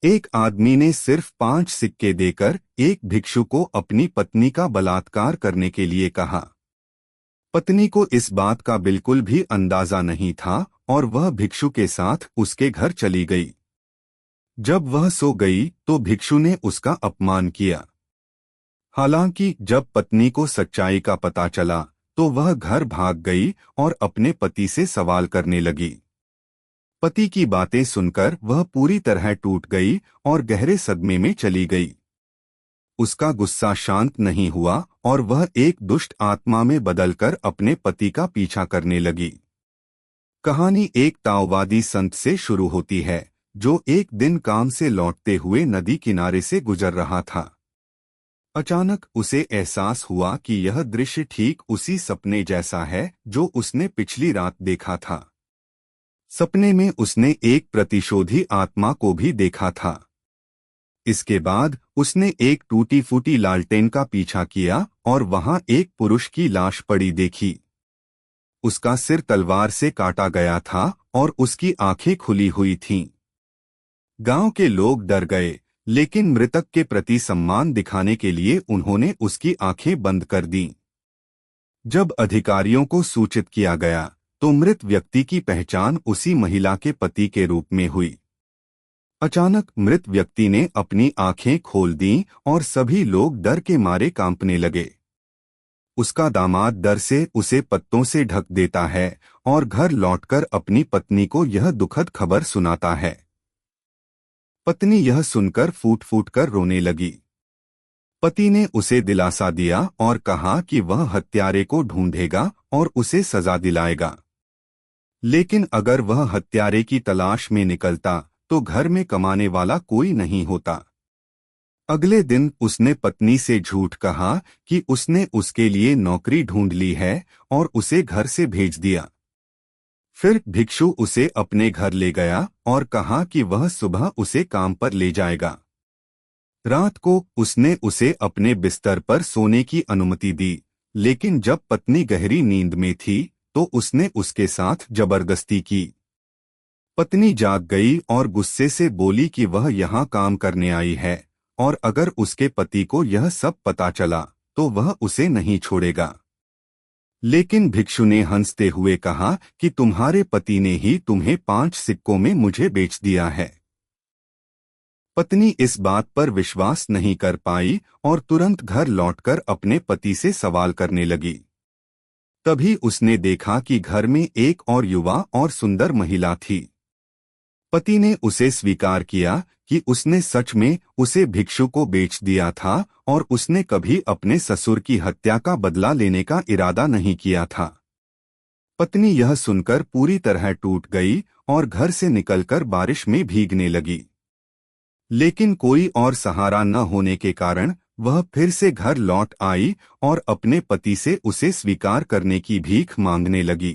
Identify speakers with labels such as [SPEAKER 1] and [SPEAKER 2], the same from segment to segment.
[SPEAKER 1] एक आदमी ने सिर्फ 5 सिक्के देकर एक भिक्षु को अपनी पत्नी का बलात्कार करने के लिए कहा। पत्नी को इस बात का बिल्कुल भी अंदाजा नहीं था और वह भिक्षु के साथ उसके घर चली गई। जब वह सो गई तो भिक्षु ने उसका अपमान किया। हालांकि जब पत्नी को सच्चाई का पता चला तो वह घर भाग गई और अपने पति से सवाल करने लगी। पति की बातें सुनकर वह पूरी तरह टूट गई और गहरे सदमे में चली गई। उसका गुस्सा शांत नहीं हुआ और वह एक दुष्ट आत्मा में बदलकर अपने पति का पीछा करने लगी। कहानी एक ताओवादी संत से शुरू होती है जो एक दिन काम से लौटते हुए नदी किनारे से गुजर रहा था। अचानक उसे एहसास हुआ कि यह दृश्य ठीक उसी सपने जैसा है जो उसने पिछली रात देखा था। सपने में उसने एक प्रतिशोधी आत्मा को भी देखा था। इसके बाद उसने एक टूटी फूटी लालटेन का पीछा किया और वहां एक पुरुष की लाश पड़ी देखी। उसका सिर तलवार से काटा गया था और उसकी आंखें खुली हुई थीं। गांव के लोग डर गए, लेकिन मृतक के प्रति सम्मान दिखाने के लिए उन्होंने उसकी आंखें बंद कर दीं। जब अधिकारियों को सूचित किया गया तो मृत व्यक्ति की पहचान उसी महिला के पति के रूप में हुई। अचानक मृत व्यक्ति ने अपनी आंखें खोल दीं और सभी लोग डर के मारे कांपने लगे। उसका दामाद डर से उसे पत्तों से ढक देता है और घर लौटकर अपनी पत्नी को यह दुखद खबर सुनाता है। पत्नी यह सुनकर फूट फूट कर रोने लगी। पति ने उसे दिलासा दिया और कहा कि वह हत्यारे को ढूंढेगा और उसे सजा दिलाएगा। लेकिन अगर वह हत्यारे की तलाश में निकलता तो घर में कमाने वाला कोई नहीं होता। अगले दिन उसने पत्नी से झूठ कहा कि उसने उसके लिए नौकरी ढूंढ ली है और उसे घर से भेज दिया। फिर भिक्षु उसे अपने घर ले गया और कहा कि वह सुबह उसे काम पर ले जाएगा। रात को उसने उसे अपने बिस्तर पर सोने की अनुमति दी, लेकिन जब पत्नी गहरी नींद में थी तो उसने उसके साथ जबरदस्ती की। पत्नी जाग गई और गुस्से से बोली कि वह यहाँ काम करने आई है और अगर उसके पति को यह सब पता चला तो वह उसे नहीं छोड़ेगा। लेकिन भिक्षु ने हंसते हुए कहा कि तुम्हारे पति ने ही तुम्हें 5 सिक्कों में मुझे बेच दिया है। पत्नी इस बात पर विश्वास नहीं कर पाई और तुरंत घर लौटकर अपने पति से सवाल करने लगी। तभी उसने देखा कि घर में एक और युवा और सुंदर महिला थी। पति ने उसे स्वीकार किया कि उसने सच में उसे भिक्षु को बेच दिया था और उसने कभी अपने ससुर की हत्या का बदला लेने का इरादा नहीं किया था। पत्नी यह सुनकर पूरी तरह टूट गई और घर से निकलकर बारिश में भीगने लगी। लेकिन कोई और सहारा न होने के कारण वह फिर से घर लौट आई और अपने पति से उसे स्वीकार करने की भीख मांगने लगी।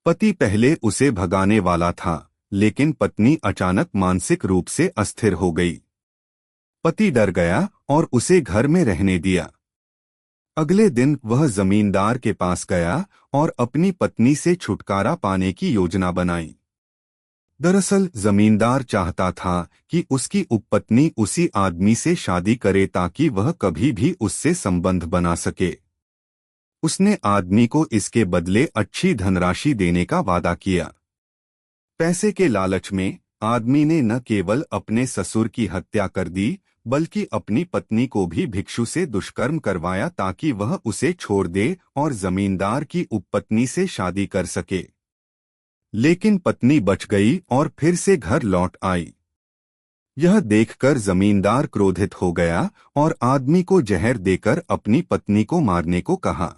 [SPEAKER 1] पति पहले उसे भगाने वाला था, लेकिन पत्नी अचानक मानसिक रूप से अस्थिर हो गई। पति डर गया और उसे घर में रहने दिया। अगले दिन वह जमींदार के पास गया और अपनी पत्नी से छुटकारा पाने की योजना बनाई। दरअसल जमींदार चाहता था कि उसकी उपपत्नी उसी आदमी से शादी करे ताकि वह कभी भी उससे संबंध बना सके। उसने आदमी को इसके बदले अच्छी धनराशि देने का वादा किया। पैसे के लालच में आदमी ने न केवल अपने ससुर की हत्या कर दी, बल्कि अपनी पत्नी को भी भिक्षु से दुष्कर्म करवाया ताकि वह उसे छोड़ दे और जमींदार की उपपत्नी से शादी कर सके। लेकिन पत्नी बच गई और फिर से घर लौट आई। यह देखकर जमींदार क्रोधित हो गया और आदमी को जहर देकर अपनी पत्नी को मारने को कहा।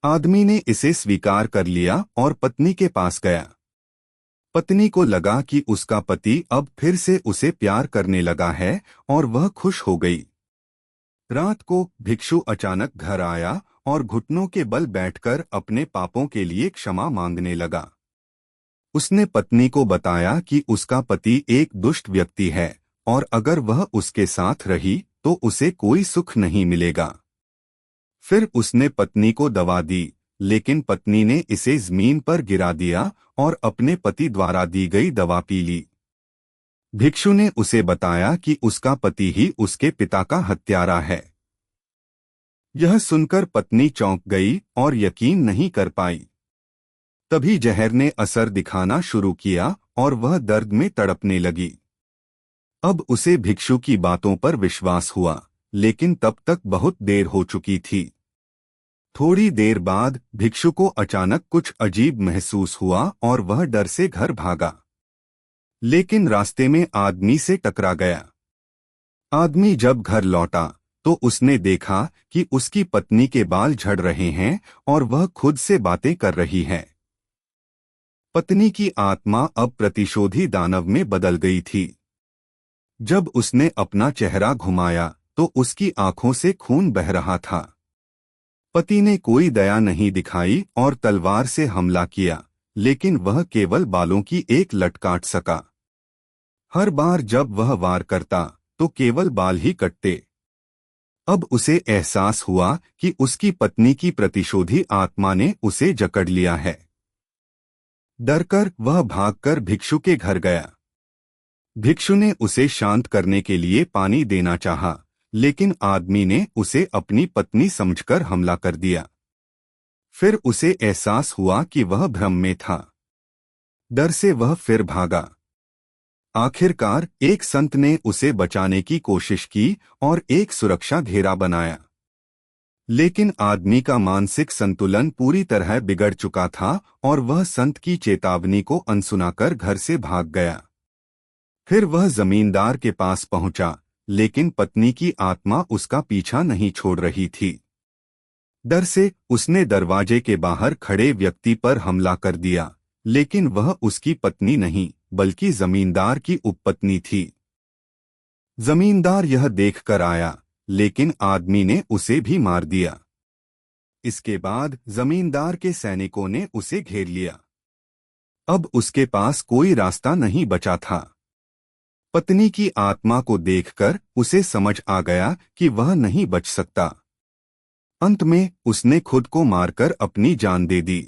[SPEAKER 1] आदमी ने इसे स्वीकार कर लिया और पत्नी के पास गया। पत्नी को लगा कि उसका पति अब फिर से उसे प्यार करने लगा है और वह खुश हो गई। रात को भिक्षु अचानक घर आया और घुटनों के बल बैठकर अपने पापों के लिए क्षमा मांगने लगा। उसने पत्नी को बताया कि उसका पति एक दुष्ट व्यक्ति है और अगर वह उसके साथ रही तो उसे कोई सुख नहीं मिलेगा। फिर उसने पत्नी को दवा दी, लेकिन पत्नी ने इसे जमीन पर गिरा दिया और अपने पति द्वारा दी गई दवा पी ली। भिक्षु ने उसे बताया कि उसका पति ही उसके पिता का हत्यारा है। यह सुनकर पत्नी चौंक गई और यकीन नहीं कर पाई। तभी जहर ने असर दिखाना शुरू किया और वह दर्द में तड़पने लगी। अब उसे भिक्षु की बातों पर विश्वास हुआ, लेकिन तब तक बहुत देर हो चुकी थी। थोड़ी देर बाद भिक्षु को अचानक कुछ अजीब महसूस हुआ और वह डर से घर भागा, लेकिन रास्ते में आदमी से टकरा गया। आदमी जब घर लौटा तो उसने देखा कि उसकी पत्नी के बाल झड़ रहे हैं और वह खुद से बातें कर रही है। पत्नी की आत्मा अब प्रतिशोधी दानव में बदल गई थी। जब उसने अपना चेहरा घुमाया तो उसकी आंखों से खून बह रहा था। पति ने कोई दया नहीं दिखाई और तलवार से हमला किया, लेकिन वह केवल बालों की एक लट काट सका। हर बार जब वह वार करता तो केवल बाल ही कटते। अब उसे एहसास हुआ कि उसकी पत्नी की प्रतिशोधी आत्मा ने उसे जकड़ लिया है। डरकर वह भागकर भिक्षु के घर गया। भिक्षु ने उसे शांत करने के लिए पानी देना चाहा, लेकिन आदमी ने उसे अपनी पत्नी समझकर हमला कर दिया। फिर उसे एहसास हुआ कि वह भ्रम में था। डर से वह फिर भागा। आखिरकार एक संत ने उसे बचाने की कोशिश की और एक सुरक्षा घेरा बनाया, लेकिन आदमी का मानसिक संतुलन पूरी तरह बिगड़ चुका था और वह संत की चेतावनी को अनसुना कर घर से भाग गया। फिर वह जमींदार के पास पहुंचा, लेकिन पत्नी की आत्मा उसका पीछा नहीं छोड़ रही थी। डर से उसने दरवाजे के बाहर खड़े व्यक्ति पर हमला कर दिया, लेकिन वह उसकी पत्नी नहीं बल्कि जमींदार की उपपत्नी थी। जमींदार यह देखकर आया, लेकिन आदमी ने उसे भी मार दिया। इसके बाद जमींदार के सैनिकों ने उसे घेर लिया। अब उसके पास कोई रास्ता नहीं बचा था। पत्नी की आत्मा को देखकर उसे समझ आ गया कि वह नहीं बच सकता। अंत में उसने खुद को मारकर अपनी जान दे दी।